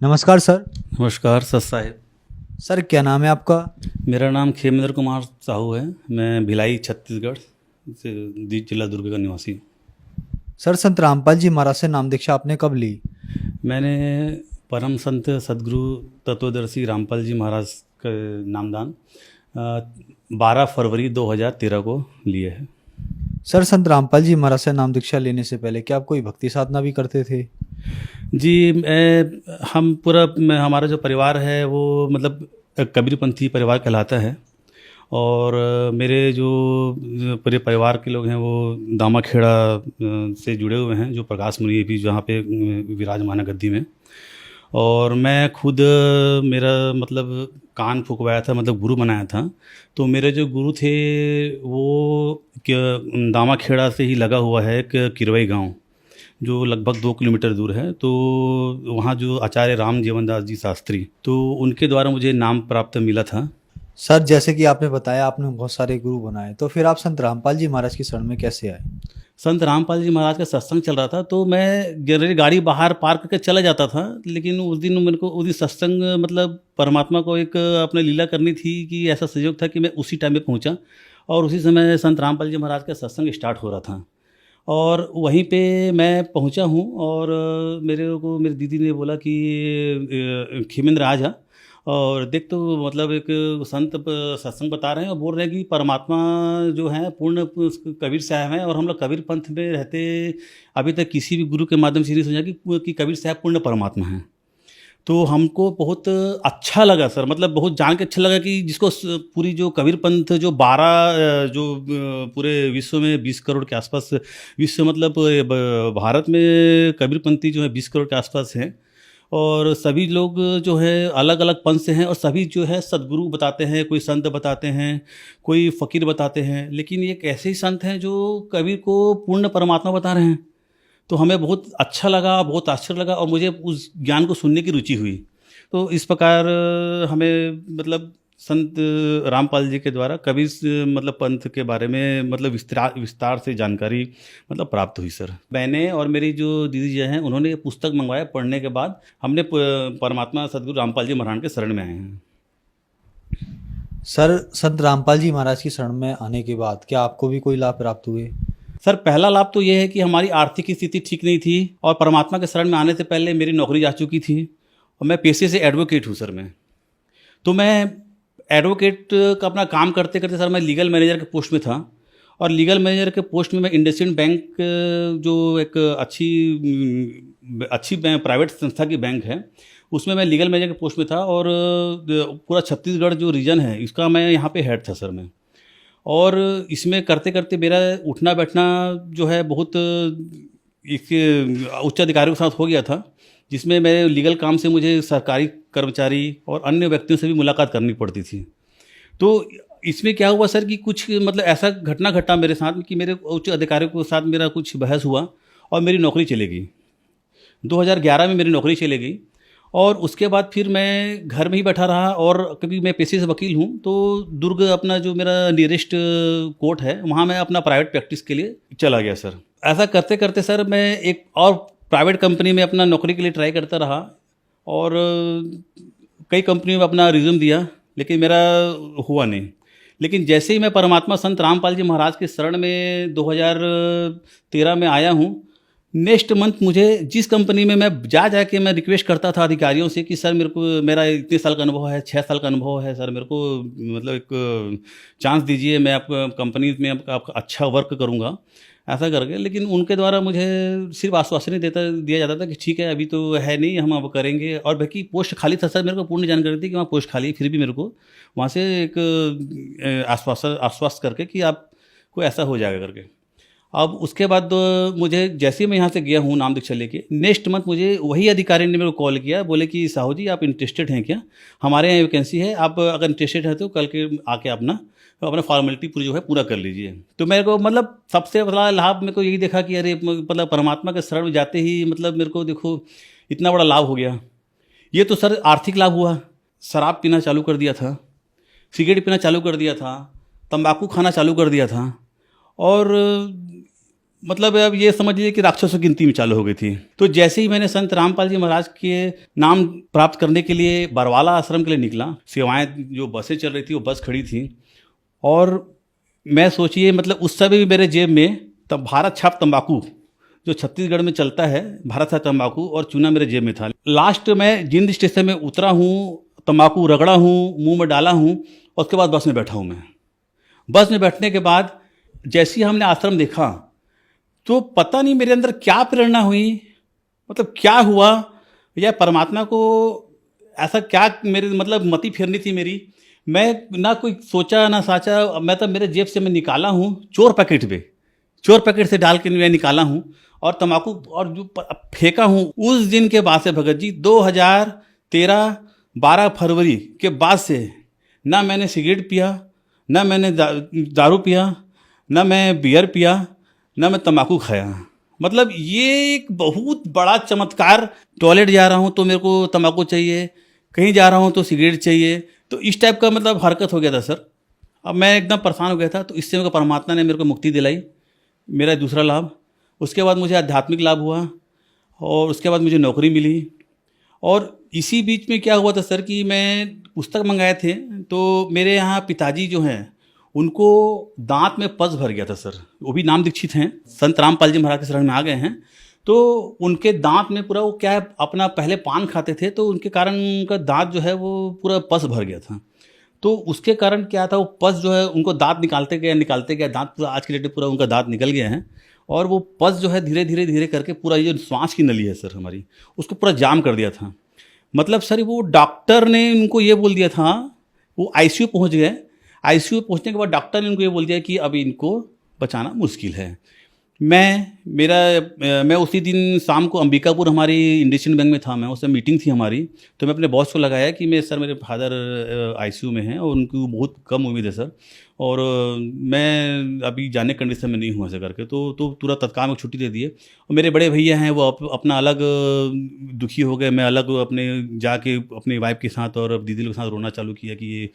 नमस्कार सर। नमस्कार sir Sahib. Sir क्या नाम है आपका? मेरा नाम खेमेंद्र कुमार साहू है। मैं भिलाई छत्तीसगढ़ से जिला दुर्ग का निवासी हूँ। सर संत रामपाल जी महाराज से नाम दीक्षा आपने कब ली? मैंने परम संत सदगुरु तत्वदर्शी रामपाल जी महाराज का नामदान 12 फरवरी 2013 को लिए है। सर संत रामपाल जी महाराज से नाम दीक्षा लेने से पहले क्या आप कोई भक्ति साधना भी करते थे? जी हमारा जो परिवार है वो मतलब कबीरपंथी परिवार कहलाता है। और मेरे जो पूरे परिवार के लोग हैं वो दामाखेड़ा से जुड़े हुए हैं, जो प्रकाश मुनि भी जहाँ पे विराजमान है गद्दी में। और मैं खुद मेरा मतलब कान फुकवाया था, मतलब गुरु बनाया था। तो मेरे जो गुरु थे वो दामाखेड़ा से ही लगा हुआ है एक किरवई गांव, जो लगभग 2 किलोमीटर दूर है। तो वहाँ जो आचार्य राम जीवन दास जी शास्त्री, तो उनके द्वारा मुझे नाम प्राप्त मिला था। सर जैसे कि आपने बताया आपने बहुत सारे गुरु बनाए, तो फिर आप संत रामपाल जी महाराज की शरण में कैसे आए? संत रामपाल जी महाराज का सत्संग चल रहा था, तो मैं जनरली गाड़ी बाहर पार्क करके चला जाता था। लेकिन उस दिन सत्संग मतलब परमात्मा को एक अपने लीला करनी थी कि ऐसा संयोग था कि मैं उसी टाइम में पहुंचा और उसी समय संत रामपाल जी महाराज का सत्संग स्टार्ट हो रहा था। और वहीं पे मैं पहुंचा हूं और मेरी दीदी ने बोला कि खेमेंद्र आ जा और देख, तो मतलब एक संत सत्संग बता रहे हैं और बोल रहे हैं कि परमात्मा जो है पूर्ण कबीर साहब हैं। और हम लोग कबीर पंथ में रहते अभी तक किसी भी गुरु के माध्यम से नहीं समझा कि कबीर साहब पूर्ण परमात्मा हैं। तो हमको बहुत अच्छा लगा सर, मतलब बहुत जान के अच्छा लगा कि जिसको पूरी जो कबीर पंथ जो 12 जो पूरे विश्व में 20 करोड़ के आसपास, विश्व मतलब भारत में कबीर पंथी जो है 20 करोड़ के आसपास हैं। और सभी लोग जो है अलग अलग पंथ से हैं और सभी जो है सदगुरु बताते हैं, कोई संत बताते हैं, कोई फ़कीर बताते हैं, लेकिन ये एक ऐसे ही संत हैं जो कबीर को पूर्ण परमात्मा बता रहे हैं। तो हमें बहुत अच्छा लगा, बहुत आश्चर्य लगा और मुझे उस ज्ञान को सुनने की रुचि हुई। तो इस प्रकार हमें मतलब संत रामपाल जी के द्वारा कबीर मतलब पंथ के बारे में मतलब विस्तार से जानकारी मतलब प्राप्त हुई सर। मैंने और मेरी जो दीदी जी हैं उन्होंने पुस्तक मंगवाया, पढ़ने के बाद हमने परमात्मा सदगुरु रामपाल जी महाराज के शरण में आए हैं। सर संत रामपाल जी महाराज की शरण में आने के बाद क्या आपको भी कोई लाभ प्राप्त हुए? सर पहला लाभ तो ये है कि हमारी आर्थिक स्थिति ठीक नहीं थी और परमात्मा के शरण में आने से पहले मेरी नौकरी जा चुकी थी और मैं पेशे से एडवोकेट हूँ सर। तो मैं एडवोकेट का अपना काम करते करते सर मैं लीगल मैनेजर के पोस्ट में था। और लीगल मैनेजर के पोस्ट में मैं इंडसइंड बैंक, जो एक अच्छी प्राइवेट संस्था की बैंक है, उसमें मैं लीगल मैनेजर के पोस्ट में था। और पूरा छत्तीसगढ़ जो रीजन है इसका मैं यहाँ पे हेड था सर मैं। और इसमें करते करते मेरा उठना बैठना जो है बहुत इसके उच्च अधिकारियों के साथ हो गया था, जिसमें मेरे लीगल काम से मुझे सरकारी कर्मचारी और अन्य व्यक्तियों से भी मुलाकात करनी पड़ती थी। तो इसमें क्या हुआ सर कि कुछ मतलब ऐसा घटना घटा मेरे साथ कि मेरे उच्च अधिकारियों के साथ मेरा कुछ बहस हुआ और मेरी नौकरी चली गई। 2011 में मेरी नौकरी चली गई और उसके बाद फिर मैं घर में ही बैठा रहा। और क्योंकि मैं पेशे से वकील हूँ तो दुर्ग अपना जो मेरा नियरेस्ट कोर्ट है वहाँ मैं अपना प्राइवेट प्रैक्टिस के लिए चला गया सर। ऐसा करते करते सर मैं एक और प्राइवेट कंपनी में अपना नौकरी के लिए ट्राई करता रहा और कई कंपनियों में अपना रिज्यूम दिया, लेकिन मेरा हुआ नहीं। लेकिन जैसे ही मैं परमात्मा संत रामपाल जी महाराज के शरण में 2013 में आया हूँ, नेक्स्ट मंथ मुझे जिस कंपनी में मैं जाके मैं रिक्वेस्ट करता था अधिकारियों से कि सर मेरा इतने साल का अनुभव है, 6 साल का अनुभव है सर, मेरे को मतलब एक चांस दीजिए, मैं आपका कंपनी में आपका अच्छा वर्क करूँगा ऐसा करके। लेकिन उनके द्वारा मुझे सिर्फ आश्वासन ही दिया जाता था कि ठीक है अभी तो है नहीं, हम अब करेंगे। और बाकी पोस्ट खाली था सर, मेरे को पूर्ण जानकारी थी कि वहाँ पोस्ट खाली, फिर भी मेरे को वहाँ से एक आश्वास्त करके कि आपको ऐसा हो जाएगा करके। अब उसके बाद मुझे जैसे ही मैं यहाँ से गया हूँ नाम दीक्षा लेके, नेक्स्ट मंथ मुझे वही अधिकारी ने मेरे को कॉल किया, बोले कि साहू जी आप इंटरेस्टेड हैं क्या, हमारे यहाँ वैकेंसी है, आप अगर इंटरेस्टेड है तो कल के आके अपना फॉर्मेलिटी पूरी जो है पूरा कर लीजिए। तो मेरे को मतलब सबसे बड़ा लाभ मेरे को यही देखा कि अरे मतलब परमात्मा के शरण में जाते ही मतलब मेरे को देखो इतना बड़ा लाभ हो गया। ये तो सर आर्थिक लाभ हुआ। शराब पीना चालू कर दिया था, सिगरेट पीना चालू कर दिया था, तंबाकू खाना चालू कर दिया था और मतलब अब ये समझ लीजिए कि राक्षसों की गिनती में चालू हो गई थी। तो जैसे ही मैंने संत रामपाल जी महाराज के नाम प्राप्त करने के लिए बरवाला आश्रम के लिए निकला, सेवाएं जो बसें चल रही थी वो बस खड़ी थी, और मैं सोचिए मतलब उस समय भी मेरे जेब में तब भारत छाप तंबाकू जो छत्तीसगढ़ में चलता है, भारत छाप तंबाकू और चूना मेरे जेब में था। लास्ट में जिंद स्टेशन में उतरा हूँ, तंबाकू रगड़ा हूँ, मुंह में डाला हूँ, और उसके बाद बस में बैठा हूँ मैं। बस में बैठने के बाद जैसे ही हमने आश्रम देखा तो पता नहीं मेरे अंदर क्या प्रेरणा हुई, मतलब क्या हुआ, या परमात्मा को ऐसा क्या मेरे मतलब मति फेरनी थी मेरी। मैं ना कोई सोचा ना साचा, मैं तो मेरे जेब से मैं निकाला हूँ चोर पैकेट से डाल के मैं निकाला हूँ और तंबाकू और जो फेंका हूँ। उस दिन के बाद से भगत जी 2013 12 फरवरी के बाद से ना मैंने सिगरेट पिया, ना मैंने दारू पिया, ना मैं बियर पिया, ना मैं तंबाकू खाया। मतलब ये एक बहुत बड़ा चमत्कार। टॉयलेट जा रहा हूँ तो मेरे को तंबाकू चाहिए, कहीं जा रहा हूँ तो सिगरेट चाहिए, तो इस टाइप का मतलब हरकत हो गया था सर। अब मैं एकदम परेशान हो गया था। तो इससे मेरे को परमात्मा ने मेरे को मुक्ति दिलाई, मेरा दूसरा लाभ। उसके बाद मुझे आध्यात्मिक लाभ हुआ और उसके बाद मुझे नौकरी मिली। और इसी बीच में क्या हुआ था सर कि मैं पुस्तक मंगाए थे, तो मेरे यहाँ पिताजी जो हैं उनको दांत में पस भर गया था सर। वो भी नाम दीक्षित हैं, संत रामपाल जी महाराज के शरण में आ गए हैं। तो उनके दांत में पूरा वो क्या है, अपना पहले पान खाते थे तो उनके कारण उनका दांत जो है वो पूरा पस भर गया था। तो उसके कारण क्या था, वो पस जो है उनको दांत निकालते गए दांत पूरा आज की डेट में पूरा उनका दांत निकल गया है। और वो पस जो है धीरे धीरे करके पूरा ये जो श्वास की नली है सर हमारी, उसको पूरा जाम कर दिया था। मतलब सर वो डॉक्टर ने उनको ये बोल दिया था, वो आईसीयू पहुंच गए। आईसीयू पहुंचने के बाद डॉक्टर ने उनको ये बोल दिया कि अभी इनको बचाना मुश्किल है। मैं उसी दिन शाम को अंबिकापुर हमारी इंडस्ट्रियल बैंक में था, मैं उससे मीटिंग थी हमारी। तो मैं अपने बॉस को लगाया कि मेरे फादर आईसीयू में हैं और उनको बहुत कम उम्मीद है सर, और मैं अभी जाने कंडीशन में नहीं हूँ ऐसे करके। तो तुरंत तत्काल में छुट्टी दे दिए। और मेरे बड़े भैया हैं वो अपना अलग दुखी हो गए, मैं अलग अपने जाके अपनी वाइफ के साथ और दीदी के साथ रोना चालू किया कि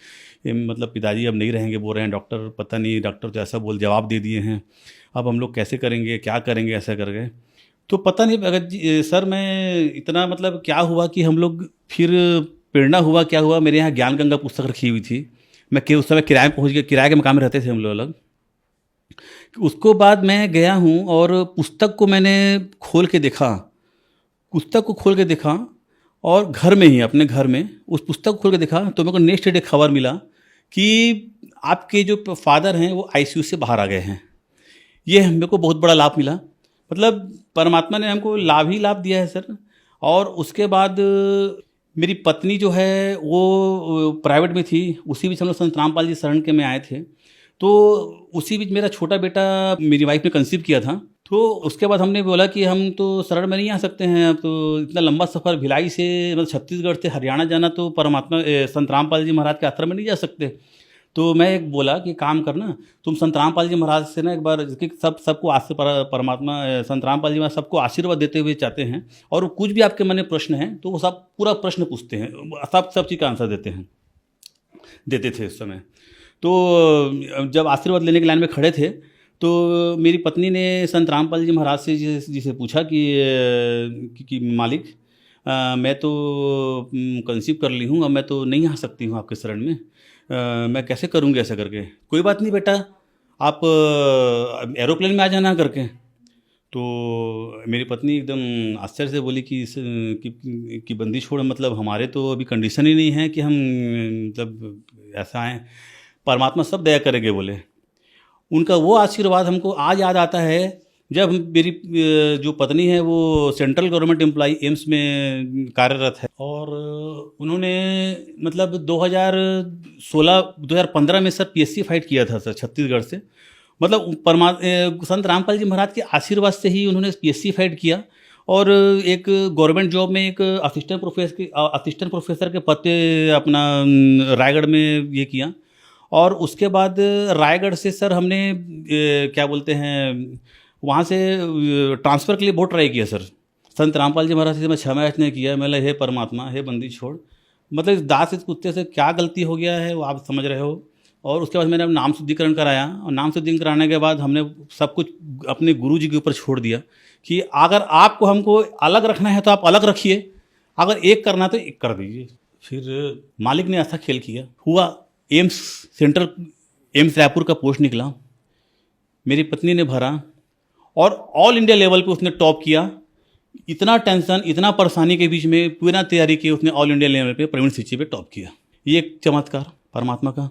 ये मतलब पिताजी अब नहीं रहेंगे, बोल रहे हैं डॉक्टर, पता नहीं डॉक्टर तो ऐसा जवाब दे दिए हैं, अब हम लोग कैसे करेंगे, क्या करेंगे, ऐसा कर गए। तो पता नहीं भगत जी सर, मैं इतना मतलब क्या हुआ कि हम लोग फिर प्रेरणा हुआ क्या हुआ, मेरे यहाँ ज्ञान गंगा पुस्तक रखी हुई थी। मैं उस समय किराए में पहुँच गया, किराए के मकान में रहते थे हम लोग अलग। उसको बाद मैं गया हूँ और पुस्तक को मैंने खोल के देखा, और घर में ही अपने घर में उस पुस्तक को खोल के देखा तो मेरे को नेक्स्ट डे खबर मिला कि आपके जो फादर हैं वो आईसीयू से बाहर आ गए हैं। ये मेरे को बहुत बड़ा लाभ मिला, मतलब परमात्मा ने हमको लाभ ही लाभ दिया है सर। और उसके बाद मेरी पत्नी जो है वो प्राइवेट में थी, उसी बीच हम लोग संत रामपाल जी शरण के में आए थे। तो उसी बीच मेरा छोटा बेटा मेरी वाइफ ने कंसीव किया था। तो उसके बाद हमने बोला कि हम तो शरण में नहीं आ सकते हैं, अब तो इतना लंबा सफ़र भिलाई से मतलब छत्तीसगढ़ से हरियाणा जाना, तो परमात्मा संत रामपाल जी महाराज के आश्रम में नहीं जा सकते। तो मैं एक बोला कि काम करना, तुम संत रामपाल जी महाराज से ना एक बार, सबको परमात्मा संत रामपाल जी महाराज सबको आशीर्वाद देते हुए चाहते हैं, और वो कुछ भी आपके मन में प्रश्न है तो वो सब पूरा प्रश्न पूछते हैं, सब चीज़ का आंसर देते थे उस समय। तो जब आशीर्वाद लेने के लाइन में खड़े थे तो मेरी पत्नी ने संत रामपाल जी महाराज से जिसे पूछा कि मालिक, मैं तो कंसीव कर ली हूँ, अब मैं तो नहीं आ सकती हूँ आपके शरण में, मैं कैसे करूँगी ऐसा करके। कोई बात नहीं बेटा, आप एरोप्लेन में आ जाना करके। तो मेरी पत्नी एकदम आश्चर्य से बोली कि बंदी छोड़, मतलब हमारे तो अभी कंडीशन ही नहीं है कि हम मतलब ऐसा आएँ, परमात्मा सब दया करेंगे बोले। उनका वो आशीर्वाद हमको आज याद आता है जब मेरी जो पत्नी है वो सेंट्रल गवर्नमेंट एम्प्लॉई एम्स में कार्यरत है, और उन्होंने मतलब 2015 में सर पीएससी फाइट किया था सर छत्तीसगढ़ से। मतलब संत रामपाल जी महाराज के आशीर्वाद से ही उन्होंने पीएससी फाइट किया, और एक गवर्नमेंट जॉब में एक असिस्टेंट प्रोफेसर के पद पे अपना रायगढ़ में ये किया। और उसके बाद रायगढ़ से सर हमने क्या बोलते हैं वहाँ से ट्रांसफ़र के लिए बहुत ट्राई किया सर। संत रामपाल जी महाराज से मैं 6 महीने ने किया। मैं हे परमात्मा, हे बंदी छोड़, मतलब इस दास इस कुत्ते से क्या गलती हो गया है वो आप समझ रहे हो। और उसके बाद मैंने नाम शुद्धिकरण कराया, और नाम शुद्धिकरण कराने के बाद हमने सब कुछ अपने गुरु जी के ऊपर छोड़ दिया कि अगर आपको हमको अलग रखना है तो आप अलग रखिए, अगर एक करना है तो एक कर दीजिए। फिर मालिक ने ऐसा खेल किया, हुआ एम्स रायपुर का पोस्ट निकला, मेरी पत्नी ने भरा और ऑल इंडिया लेवल पे उसने टॉप किया। इतना टेंशन, इतना परेशानी के बीच में पूरा तैयारी की उसने, ऑल इंडिया लेवल पे प्रवीण सिंची पे टॉप किया। ये एक चमत्कार परमात्मा का।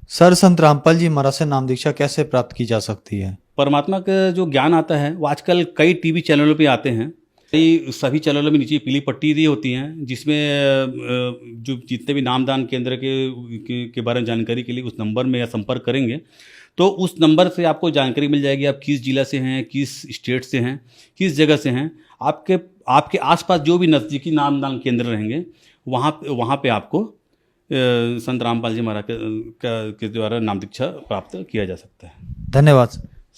सर, संत रामपाल जी महाराज से नाम दीक्षा कैसे प्राप्त की जा सकती है? परमात्मा का जो ज्ञान आता है वो आजकल कई टीवी चैनलों पे आते हैं, कई सभी चैनलों में नीचे पीली पट्टी दी होती हैं, जिसमें जो जितने भी नामदान केंद्र के बारे में जानकारी के लिए उस नंबर में या संपर्क करेंगे तो उस नंबर से आपको जानकारी मिल जाएगी, आप किस जिला से हैं, किस स्टेट से हैं, किस जगह से हैं। आपके आसपास जो भी नज़दीकी नामदान केंद्र रहेंगे वहाँ पे आपको संत रामपाल जी महाराज के द्वारा नाम दीक्षा प्राप्त किया जा सकता है। धन्यवाद।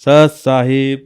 सत साहिब।